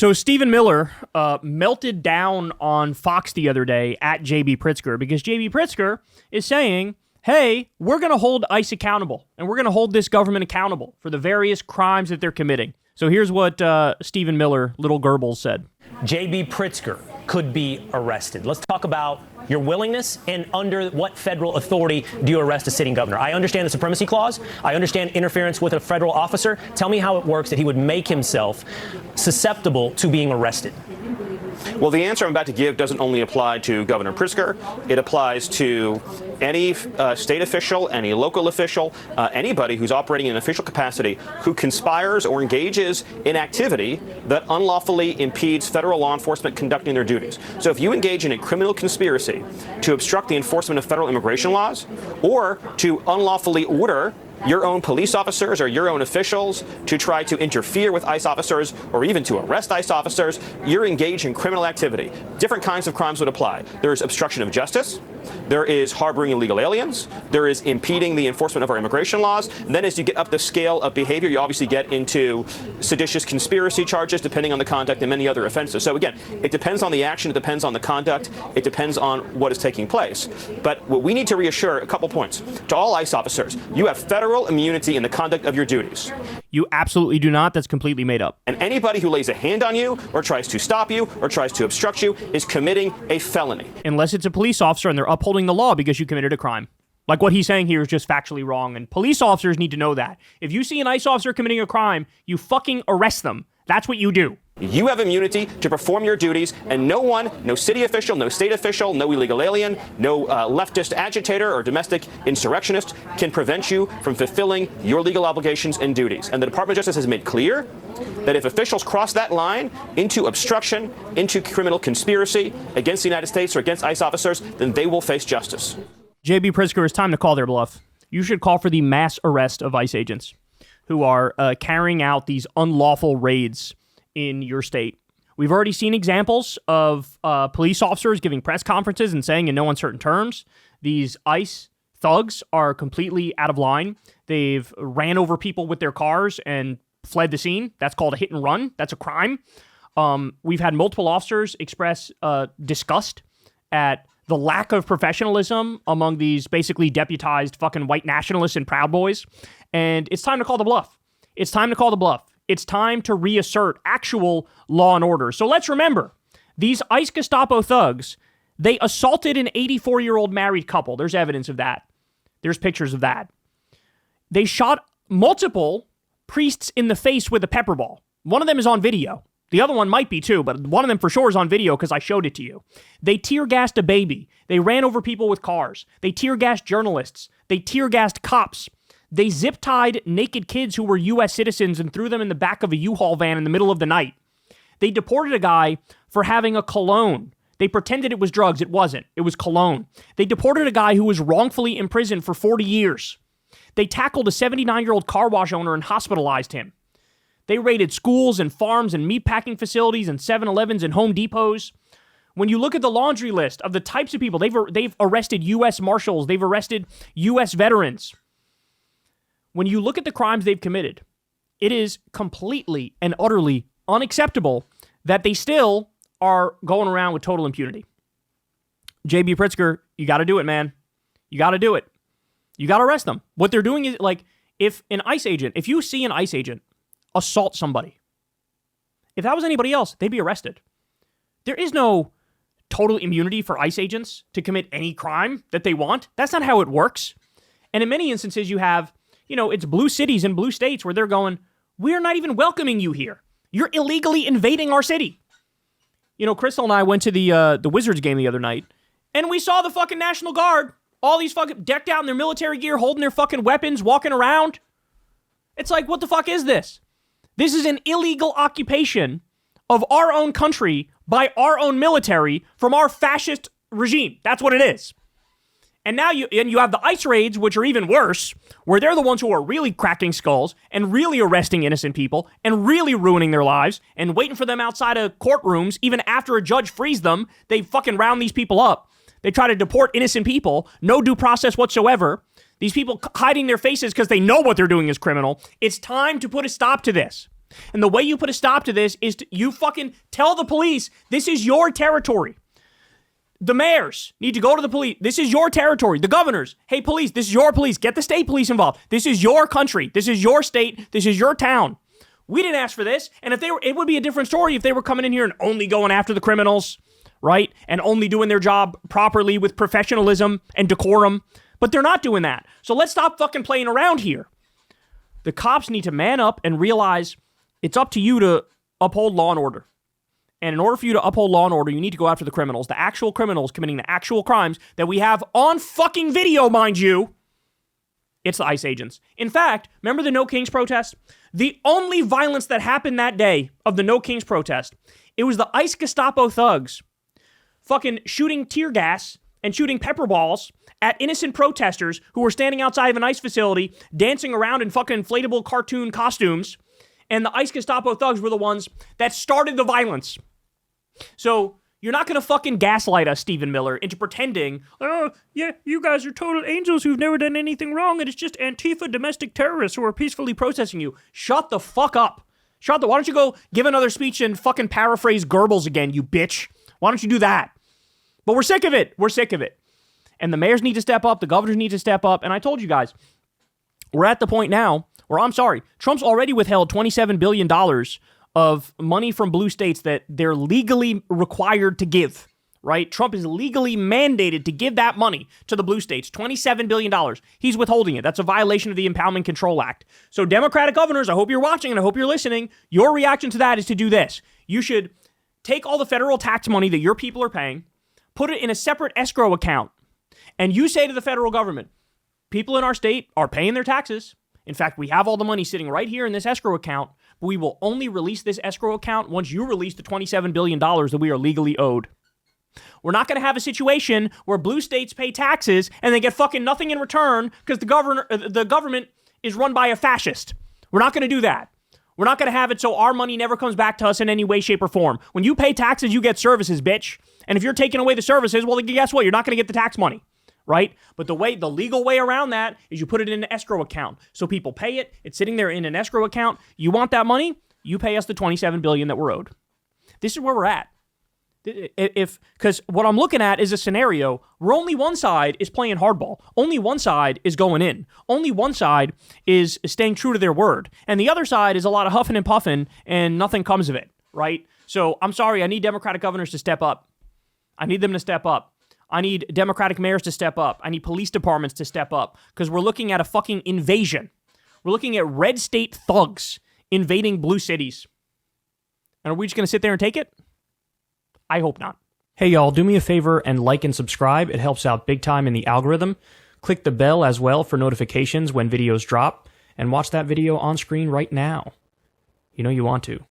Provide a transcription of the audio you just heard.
So Stephen Miller melted down on Fox the other day at J.B. Pritzker because J.B. Pritzker is saying, hey, we're going to hold ICE accountable, and we're going to hold this government accountable for the various crimes that they're committing. So here's what Stephen Miller, Little Goebbels, said. J.B. Pritzker could be arrested. Let's talk about your willingness and under what federal authority do you arrest a sitting governor? I understand the supremacy clause. I understand interference with a federal officer. Tell me how it works that he would make himself susceptible to being arrested. Well, the answer I'm about to give doesn't only apply to Governor Pritzker. It applies to any state official, any local official, anybody who's operating in an official capacity who conspires or engages in activity that unlawfully impedes federal law enforcement conducting their duties. So if you engage in a criminal conspiracy to obstruct the enforcement of federal immigration laws or to unlawfully order your own police officers or your own officials to try to interfere with ICE officers or even to arrest ICE officers, you're engaged in criminal activity. Different kinds of crimes would apply. There is obstruction of justice. There is harboring illegal aliens. There is impeding the enforcement of our immigration laws. And then as you get up the scale of behavior, you obviously get into seditious conspiracy charges, depending on the conduct, and many other offenses. So again, it depends on the action. It depends on the conduct. It depends on what is taking place. But what we need to reassure, a couple points, to all ICE officers, you have federal immunity in the conduct of your duties. You absolutely do not. That's completely made up. And anybody who lays a hand on you or tries to stop you or tries to obstruct you is committing a felony. Unless it's a police officer and they're upholding the law because you committed a crime. Like what he's saying here is just factually wrong. And police officers need to know that. If you see an ICE officer committing a crime, you fucking arrest them. That's what you do. You have immunity to perform your duties, and no one, no city official, no state official, no illegal alien, no leftist agitator or domestic insurrectionist can prevent you from fulfilling your legal obligations and duties. And the Department of Justice has made clear that if officials cross that line into obstruction, into criminal conspiracy against the United States or against ICE officers, then they will face justice. J.B. Pritzker, it's time to call their bluff. You should call for the mass arrest of ICE agents who are carrying out these unlawful raids in your state. We've already seen examples of police officers giving press conferences and saying in no uncertain terms, these ICE thugs are completely out of line. They've ran over people with their cars and fled the scene. That's called a hit and run. That's a crime. We've had multiple officers express disgust at the lack of professionalism among these basically deputized fucking white nationalists and Proud Boys. And it's time to call the bluff. It's time to call the bluff. It's time to reassert actual law and order. So let's remember, these ICE Gestapo thugs, they assaulted an 84-year-old married couple. There's evidence of that. There's pictures of that. They shot multiple priests in the face with a pepper ball. One of them is on video. The other one might be too, but one of them for sure is on video because I showed it to you. They tear-gassed a baby. They ran over people with cars. They tear-gassed journalists. They tear-gassed cops. They zip-tied naked kids who were U.S. citizens and threw them in the back of a U-Haul van in the middle of the night. They deported a guy for having a cologne. They pretended it was drugs. It wasn't. It was cologne. They deported a guy who was wrongfully imprisoned for 40 years. They tackled a 79-year-old car wash owner and hospitalized him. They raided schools and farms and meatpacking facilities and 7-Elevens and Home Depots. When you look at the laundry list of the types of people, they've arrested U.S. Marshals. They've arrested U.S. veterans. When you look at the crimes they've committed, it is completely and utterly unacceptable that they still are going around with total impunity. J.B. Pritzker, you got to do it, man. You got to do it. You got to arrest them. What they're doing is, like, if you see an ICE agent assault somebody, if that was anybody else, they'd be arrested. There is no total immunity for ICE agents to commit any crime that they want. That's not how it works. And in many instances, you have, it's blue cities and blue states where they're going, we're not even welcoming you here. You're illegally invading our city. Crystal and I went to the Wizards game the other night, and we saw the fucking National Guard, all these fucking decked out in their military gear, holding their fucking weapons, walking around. It's like, what the fuck is this? This is an illegal occupation of our own country by our own military from our fascist regime. That's what it is. And now you have the ICE raids, which are even worse, where they're the ones who are really cracking skulls and really arresting innocent people and really ruining their lives and waiting for them outside of courtrooms. Even after a judge frees them, they fucking round these people up. They try to deport innocent people, no due process whatsoever. These people hiding their faces because they know what they're doing is criminal. It's time to put a stop to this. And the way you put a stop to this is you fucking tell the police, this is your territory. The mayors need to go to the police. This is your territory. The governors, hey, police, this is your police. Get the state police involved. This is your country. This is your state. This is your town. We didn't ask for this. And if they were, it would be a different story if they were coming in here and only going after the criminals, right? And only doing their job properly with professionalism and decorum. But they're not doing that. So let's stop fucking playing around here. The cops need to man up and realize it's up to you to uphold law and order. And in order for you to uphold law and order, you need to go after the criminals, the actual criminals committing the actual crimes that we have on fucking video, mind you. It's the ICE agents. In fact, remember the No Kings protest? The only violence that happened that day of the No Kings protest, it was the ICE Gestapo thugs fucking shooting tear gas and shooting pepper balls at innocent protesters who were standing outside of an ICE facility, dancing around in fucking inflatable cartoon costumes. And the ICE Gestapo thugs were the ones that started the violence. So you're not going to fucking gaslight us, Stephen Miller, into pretending, oh, yeah, you guys are total angels who've never done anything wrong, and it's just Antifa domestic terrorists who are peacefully protesting you. Shut the fuck up. Why don't you go give another speech and fucking paraphrase Goebbels again, you bitch? Why don't you do that? But we're sick of it. We're sick of it. And the mayors need to step up. The governors need to step up. And I told you guys, we're at the point now where, Trump's already withheld $27 billion of money from blue states that they're legally required to give, right? Trump is legally mandated to give that money to the blue states, $27 billion. He's withholding it. That's a violation of the Impoundment Control Act. So Democratic governors, I hope you're watching and I hope you're listening. Your reaction to that is to do this. You should take all the federal tax money that your people are paying, put it in a separate escrow account, and you say to the federal government, people in our state are paying their taxes. In fact, we have all the money sitting right here in this escrow account, but we will only release this escrow account once you release the $27 billion that we are legally owed. We're not going to have a situation where blue states pay taxes and they get fucking nothing in return because the government is run by a fascist. We're not going to do that. We're not going to have it so our money never comes back to us in any way, shape, or form. When you pay taxes, you get services, bitch. And if you're taking away the services, well, guess what? You're not going to get the tax money. Right? But the legal way around that is you put it in an escrow account. So people pay it. It's sitting there in an escrow account. You want that money? You pay us the $27 billion that we're owed. This is where we're at. Because what I'm looking at is a scenario where only one side is playing hardball. Only one side is going in. Only one side is staying true to their word. And the other side is a lot of huffing and puffing and nothing comes of it. Right? So I'm sorry. I need Democratic governors to step up. I need them to step up. I need Democratic mayors to step up. I need police departments to step up because we're looking at a fucking invasion. We're looking at red state thugs invading blue cities. And are we just going to sit there and take it? I hope not. Hey, y'all, do me a favor and like and subscribe. It helps out big time in the algorithm. Click the bell as well for notifications when videos drop and watch that video on screen right now. You know you want to.